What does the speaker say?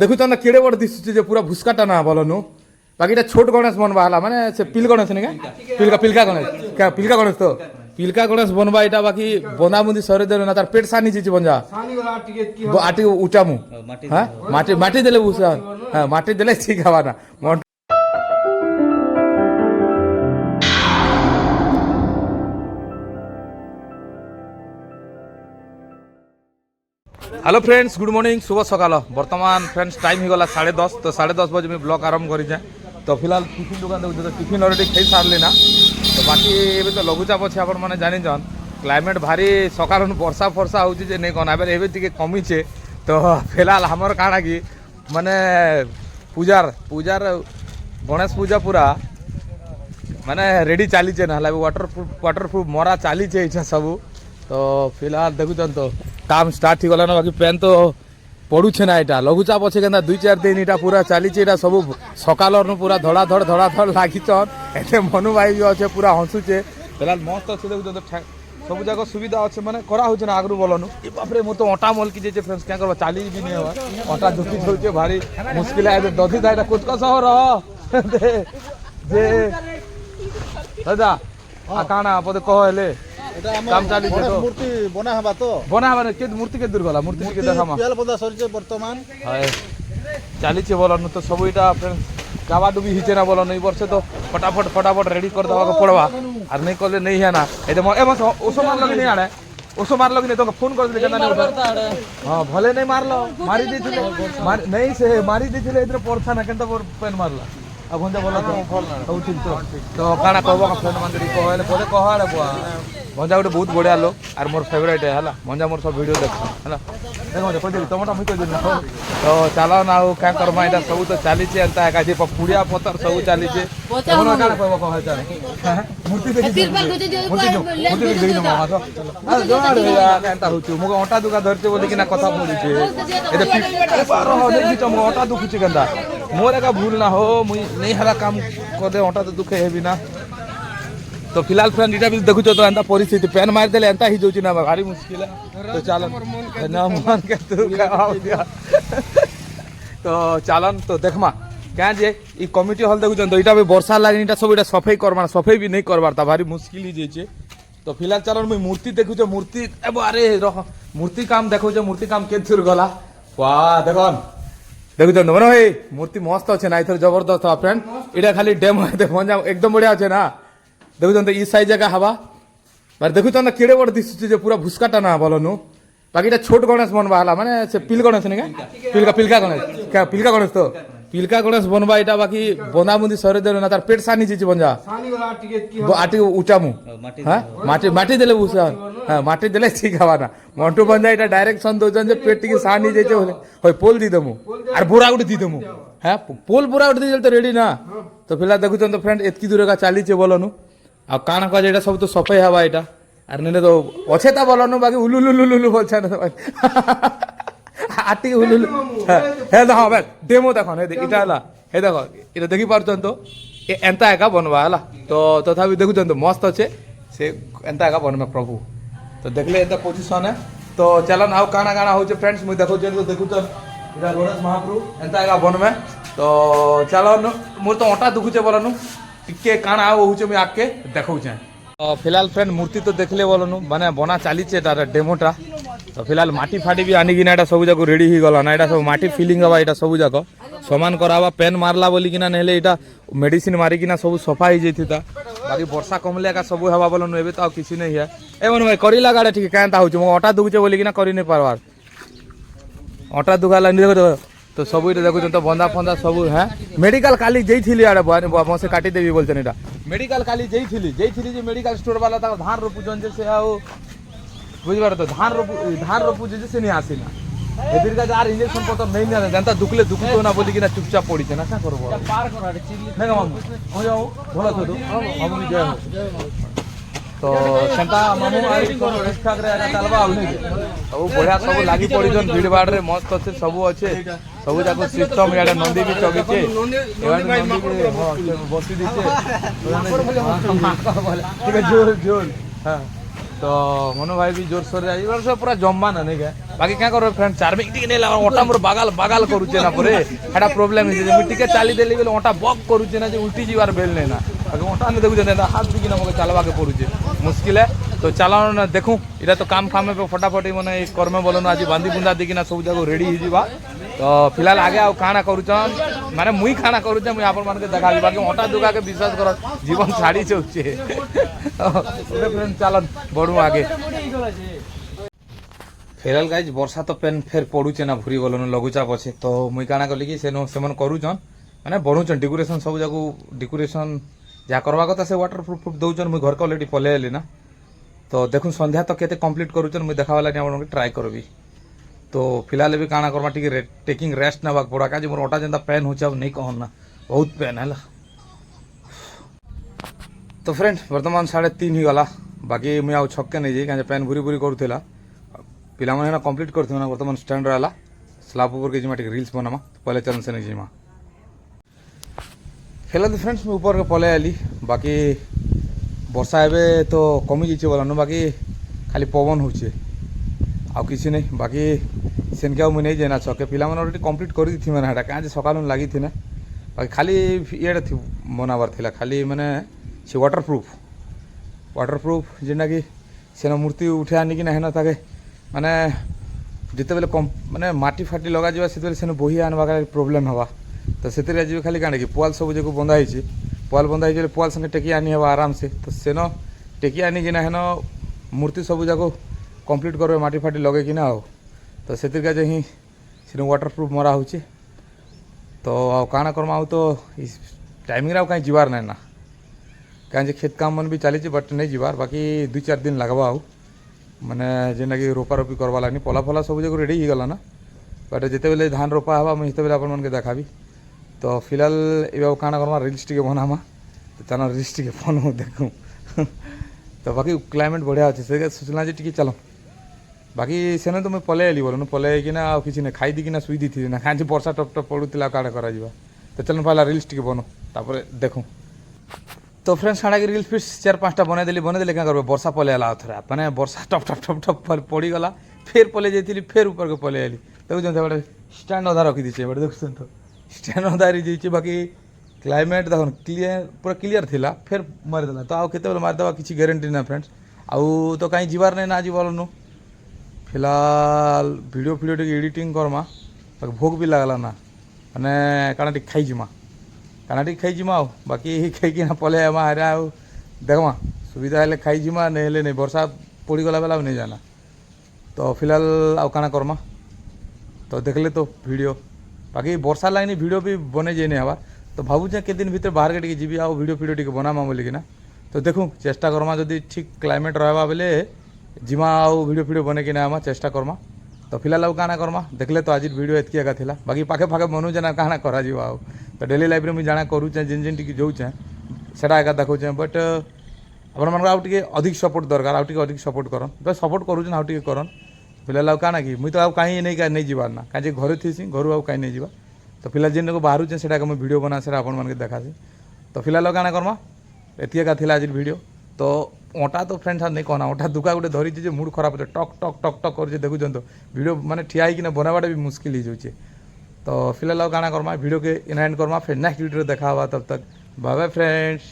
দেখুছ না কেড়ে বড় দিশুଛି যে পুরা ভুসকাটা না বলনু বাকিটা ছোট গণেশ বনবা হলা মানে সে পিল গণেশ নাকি পিলকা গণেশ পিলকা গণেশ তো পিলকা গণেশ বনবা এটা বাকি বন্দাবন্দি সরে দেল না তার পেট সানি জিছি বঞ্জা আটি উচামু হ্যাঁ মাটি মাটি দিলে বুঝা হ্যাঁ মাটি দিলে ঠিক হবা না। हेलो फ्रेंड्स गुड मॉर्निंग शुभ सकाल बर्तमान फ्रेंड्स टाइम ही गला 10:30 तो 10:30 बजे मैं ब्लॉग आरंभ करी जाए तो फिलहाल टिफिन दुकान देखो तो टिफिन ऑलरेडी खाई सारे ना तो बाकी एबे तो लघुचाप अच्छे आप जानी जान क्लाइमेट भारी सकाल वर्षा फर्षा हो नहीं कौन एबे टिके कमीचे तो फिलहाल हमर काଣା कि माने पूजार गणेश पूजा पूरा माने रेडी चलीचे ना वाटरप्रूफ मरा चलीचे इच्छा सब तो फिलहाल देखुन तो काम स्टार्ट ही गला ना बाकी पेन तो पड़ुछे ना यहाँ लघुचाप अच्छे क्या 2-4 दिन यहाँ पूरा चली सब सकाल पूरा धड़ाधड़ लगिचन एत मनु भाई भी अच्छे पूरा हसुचे फिलहाल मस्त अच्छे देखुन तो सब जाक सुविधा अच्छे मैंने करा ना आगु बोलनु बापरे मोर तो अटा मलकी जाइए फ्रेंड्स क्या करवा चली भी नहीं हवा अटा दुखी जाऊे भारी मुस्किल है दधी था कुचका सहर दादा काना पदे कह हेले काम चाली तो मूर्ति बना हबा तो बना हबा के मूर्ति के दूर गला मूर्ति के देखामा पियाल पदा सरिचे वर्तमान हाय चाली छे बोलनु तो सब इटा फ्रेंड्स गावा डुबी हिचे ना बोलनु ई वर्ष तो फटाफट रेडी कर दवा को पड़वा और नहीं करले नहीं है ना ए ओसो मार लगे नहीं आड़े ओसो मार लगे नहीं तो फोन कर दे केना नहीं हां भले नहीं मारलो मारी दिथिले नहीं से मारी दिथिले इधर पड़था ना केनता पेन मारला अब भंजा बोला तो सब ठीक तो काना कहबो का फ्रेंड मंदिर कहले पदे कह रे बुआ भंजा गोटे बहुत बढ़िया लोग और मोर फेवरेट है भंजा मोर सब वीडियो देख है देखो कह तुमटा मुझे कह तो चल ना क्या करमा यहाँ सब तो चली पुड़िया पतर सब चली मूर्ति अंटा दुखा धरचे बोलिकी कथा पड़ुचे अंटा दुखुचे के मोर एका भूल ना हो मुई नहीं हला काम कर अंटा तो दुखे है भी ना तो फिलहाल फ्रेंड इटा भी देखुच तो एंता परिस्थिति पेन मार देले एंता ही जोची ना भारी मुश्किल है तो चलन ना मन के तू खाओ दिया तो चलन तो देखमा क्या जे ई कमिटी हॉल देखुच तो इटा भी वर्षा लागनी इटा सब इटा सफाई करबा सफाई भी नहीं करबार ता भारी मुश्किल ही जेचे तो फिलहाल चलन मैं मूर्ति देखुच मूर्ति अरे रह मूर्ति काम देखुच मूर्ति काम के थुर गला वाह देखन देखुच मन भाई मूर्ति मस्त अच्छे ना इथर जबरदस्त फ्रेंड इटा खाली डेमो एकदम बढ़िया अच्छे ना देखुन तो ई साइज जगह हवा बार देखुन ना केड़े बड़ दिशुଛି जे पूरा भुसकाटा ना बोलनु बाकीटा छोट गणेश बनवा हला माने से पिल गणेश नहीं पिलका गणेश तो पिलका गणेश बनवा इटा बाकी बंदाबंदी सरे देल ना तार पेट सानी जिछि बंजा आटी उचामु हां माटी दिले बुझा हां माटी दिले ठीक हवा ना मंटू बंजा इटा डायरेक्शन दोजन जे पेट टिके सानी जाइछे होय पोल दी देमु और बुरा उडी दी देमु हां पोल बुरा उडी दी तो रेडी ना तो फिलहाल देखुन तो फ्रेंड एतकी दूर का चली छे बोलनु आ काना कह एटा सब तो सफाई हवा एटा और नहीं तो अच्छे ता बोलनु बाकी उलुलुलुलु बोलछा ना आटी उलुलु हे ना हां डेमो देखन हे इटा हला हे देखो इटा देखि पारछन तो एंता एका बनवा हला तो तथापि देखुछन तो मस्त अच्छे से एंता एका बनमे प्रभु तो देखले एंता पोजीशन है तो चलन आउ काना होचे फ्रेंड्स मु देखो जे तो देखुछन इटा गणेश महाप्रभु एंता एका बनमे तो चलन मोर तो ओटा दुखुचे बोलनु टिके काना होचे मैं आके देखौचे फिलहाल फ्रेंड मूर्ति तो देखले बोलनु माने बना चलीचे तार डेमोटा तो फिलहाल माटी फाटी भी आनी किना सब जाक रेडी ही गला ना सब माटी फिलिंग हवा यहाँ सब जाक समान करावा पेन मारला बोलिकिना नेले इटा मेडिसिन मारिकिना सब सफा ही जाइथिता बाकी वर्षा कमले का सब हवा बोलनु एबे तो किसी नहीं है ए मन भाई करिला गाडे ठीक कांता होचे मो अटा दुखचे बोलिकिना करि नहीं पारवार अटा दुखाला नहीं देखो तो सब इटा देखुन तो बंदा फंदा सब है मेडिकल काली जैथिली आड़े मसे काटी देवी बोलछन इटा मेडिकल काली जैथिली जे मेडिकल स्टोर वाला ता धान रोपुजन जे से आउ बुझबार तो धान रोपु जे से नहीं आसिला एदिर का जार इंजेक्शन पतर नहीं ना जनता दुखले दुखतो ना बोली कि ना चुपचाप पड़ी छे ना का करबो पार करा चिल्ली नहीं हम हो जाओ भला तो हम भी जय तो सेंता मामू आई को रिस्क रे ना चलबा आउ नहीं सब बढ़िया सब लागी पड़ी जन भीड़ भाड़ रे मस्त अच्छे सब अच्छे सब जाको सिस्टम याडे नंदी भी चगिचे नंदी भी बसी दिचे ठीक है जोर हां तो मनो भाई भी जोर सोर आई वर्ष पूरा जम्मा ना नहीं क्या ବାକି କାଁ କରିବେ ଫ୍ରେଣ୍ଡ ଚାର୍ମିଂ ଟିକେ ନେଲା ଅଣ୍ଟା ମୋର ବାଗାଲ ବାଗାଲ କରୁଛେ ନା ପରେ ହେଟା ପ୍ରୋବ୍ଲେମ ହେଇଛି ମୁଁ ଟିକେ ଚାଲି ଦେଲି ବେଲେ ଅଣ୍ଟା ବକ୍ କରୁଛେ ନା ଯେ ଉଲ୍ଟି ଯିବାର ବେଲ ନାଇଁ ନା ବାକି ଅଣ୍ଟା ଆମେ ଦେଖୁଛେ ନା ହାତ ଦିକିନା ମତେ ଚାଲବାକେ ପଡୁଛେ ମୁସ୍କିଲ ତ ଚାଲାଣ ନା ଦେଖୁ ଏଇଟା ତ କାମ ଫାମ ଏବେ ଫଟାଫଟି ମାନେ କର୍ମେ ବୋଲନ ଆଜି ବାନ୍ଧି ବୁନ୍ଧା ଦେଇକିନା ସବୁ ଯାକ ରେଡି ହେଇଯିବା ତ ଫିଲହାଲ ଆগে ଆଉ କାଣା କରୁଛନ୍ ମାନେ ମୁଇଁ କାଣା କରୁଛେ ମୁଇଁ ଆପଣମାନଙ୍କୁ ଦେଖାବି ବାକି ଅଣ୍ଟା ଦୁଗାକେ ବିଶ୍ୱାସ କର ଜୀବନ ଛାଡ଼ି ଯାଉଛେ ଚାଲନ୍ ବଢୁ ଆगे ଫେରାଲ ଗାଇজ ବର୍ଷା ତ ପେନ୍ ଫେର ପଡୁଛେ ନା ଭୁରି ଗଲନ ଲଘୁଚାପ ଅଛେ ତ ମୁଇଁ କାଣା କଲି କି ସେନ ସେମାନେ କରୁଛନ୍ ମାନେ ବନଉଛନ୍ ଡେକୋରେସନ ସବୁ ଯାକୁ ଡେକୋରେସନ ଯାହା କରବା କଥା ସେ ୱାଟର ପ୍ରୁଫ ଦଉଛନ୍ ମୁଇଁ ଘରକୁ ଅଲରେଡି ପଲେଇ ଆଇଲି ନା ତ ଦେଖୁନ୍ ସନ୍ଧ୍ୟା ତ କେତେ କମ୍ପ୍ଲିଟ କରୁଛନ୍ ମୁଇଁ ଦେଖାବା ଲାଗି ଆପଣଙ୍କୁ ଟ୍ରାଏ করবি তো ফিলহাল भी কাଣା করবা টিকে টেকিং রেস্ট নেওয়া পড়া কাজে মোর অটা যেটা পেন হচ্ছে नहीं कहन ना बहुत पेन है तो फ्रेंड वर्तमान 3:30 ही गला बाकी मुझे आउ छक्के नहीं जाई कहीं पेन भूरी भूरी करूला पिला मैंने कंप्लीट कर वर्तमान स्टैंड रहा स्लाब ऊपर के जिमा रिल्स बनामा पहले चलन से नहीं जिमा फिलहाल तो फ्रेंड्स मैं ऊपर के पले आली बाकी वर्षा एवं तो कमी जाइए बोला बाकी खाली पवन होचे आउ किसी नहीं बाकी सेनके मुझे नहीं जाना छके पिला मैंने अलरेडी कंप्लीट कर दी मैंने हेटा कहीं सकाल लगी थी ना बाकी खाली ये बनाबार थिला खाली मैंने से वाटर प्रूफ जेना कि सेना मूर्ति उठे आनिक ना ताके माने जिते बेले कम माने माटी फाटी लगा जावा से सेन बही आनवा प्रोब्लेम हवा तो से आज खाली काण कि पुआल सब जो बंधा होती पुआल बंधा हो पुआल संगे टेकी आनी हवा आराम से तो सेन टेकी आनिकिना हेन मूर्ति सब जाक कंप्लीट करबे माटी फाटी लगे कि ना हो तो से ही सेन वाटर प्रूफ मरा हो तो काण करमा आउ तो टाइमिंग कहीं जीवार ना कहीं खेत काम मन भी चली बट नहीं जीवार बाकी 2-4 दिन लगवा आउ माने जेना कि रोपा रोपी करवा लागनी पला फला सब जगह रेडी हो गला ना बट जिते बेले धान रोपा हवा मुझे बेले अपन मन के देखाबी तो फिलहाल ये काण करमा रिल्स टिके बनामा तो चलो रिल्स टिके बनू देखू तो बाकी क्लाइमेट बढ़िया अच्छे से सोचला जे टिके चलो बाकी सेने तो मैं पले आली बोलो पले किना आ किसी ने खाई दिकिना सुई दी थी ना कहीं वर्षा टप टप पड़ूला काण करा तो चलो पहला रिल्स टिके बनो तापर देखूँ तो फ्रेंड्स काଣା कि रिल्स फिर 4-5टा बनेदेली क्या करबे वर्षा पले आला थोड़ा माने वर्षा टप टप टप टप पड़ी गला फिर पले जाइली फिर ऊपर के पले आली देखुन बड़े स्टैंड अधा रखी दीचे बड़े देखुन तो स्टैंड अधा रही बाकी क्लाइमेट देखो क्लियर पूरा क्लियर थिला फिर मारिदेला तो आउ केते मारिदेवा किसी गारंटी ना फ्रेंड्स आउ तो कहीं जीवार नहीं ना आज बोलनु फिलहाल वीडियो टे एडिटिंग करमा भोग भी लगला ना माने काଣା टी खाई जिमा काना टी खाई जिमा बाकी खाई ना पले आमा अरे आउ देखमा सुविधा हेले खाई जिमा नहीं हेले नहीं वर्षा पड़ी गला बेला नहीं जाना तो फिलहाल आउ काना करमा तो देखले तो वीडियो बाकी वर्षा लाइन वीडियो भी बने जाए नहीं हवा तो भावुचे के दिन भीतर बाहर के जी आउ वीडियो टी बनामा बोलिकिना तो देखूँ चेष्टा करमा जदि ठीक क्लाइमेट रहा बेले जिमा आउ वीडियो बने कि आमा चेष्टा करमा तो फिलहाल आउ काना करमा देखले तो आज वीडियो एतकी एका थिला बाकी पाखे पाखे बनूचे ना काना करा जीवा आउ तो डेली लाइफ में जाना करूचे जिन जिन टी जाऊचे सेटा एका देखुचे बट अपन मन आउ टिके अधिक सपोर्ट दरकार आउ टिके अधिक सपोर्ट करन तो सपोर्ट करूचे आउ टिके करन फिलहाल आउ काना कि मुई तो आउ कहीं नहीं जीवार ना कहीं घर थी घर आउ कहीं नहीं जीवा तो फिलहाल जिन को बाहर से मुझे वीडियो बना से अपन मन के देखा तो फिलहाल आउ काना करमा एतकी एका थिला आज वीडियो तो ओटा तो फ्रेंड्स नहीं कहना ओटा दुका गोटे धरी मूड खराब होते टक टक टक टक कर देखुं तो वीडियो माने ठिया होना बनावाटा भी मुश्किल हो जाए तो फिलहाल काना करमा वीडियो के इन एंड करमा फिर नेक्स्ट वीडियो देखा तब तक बाय बाय फ्रेंड्स।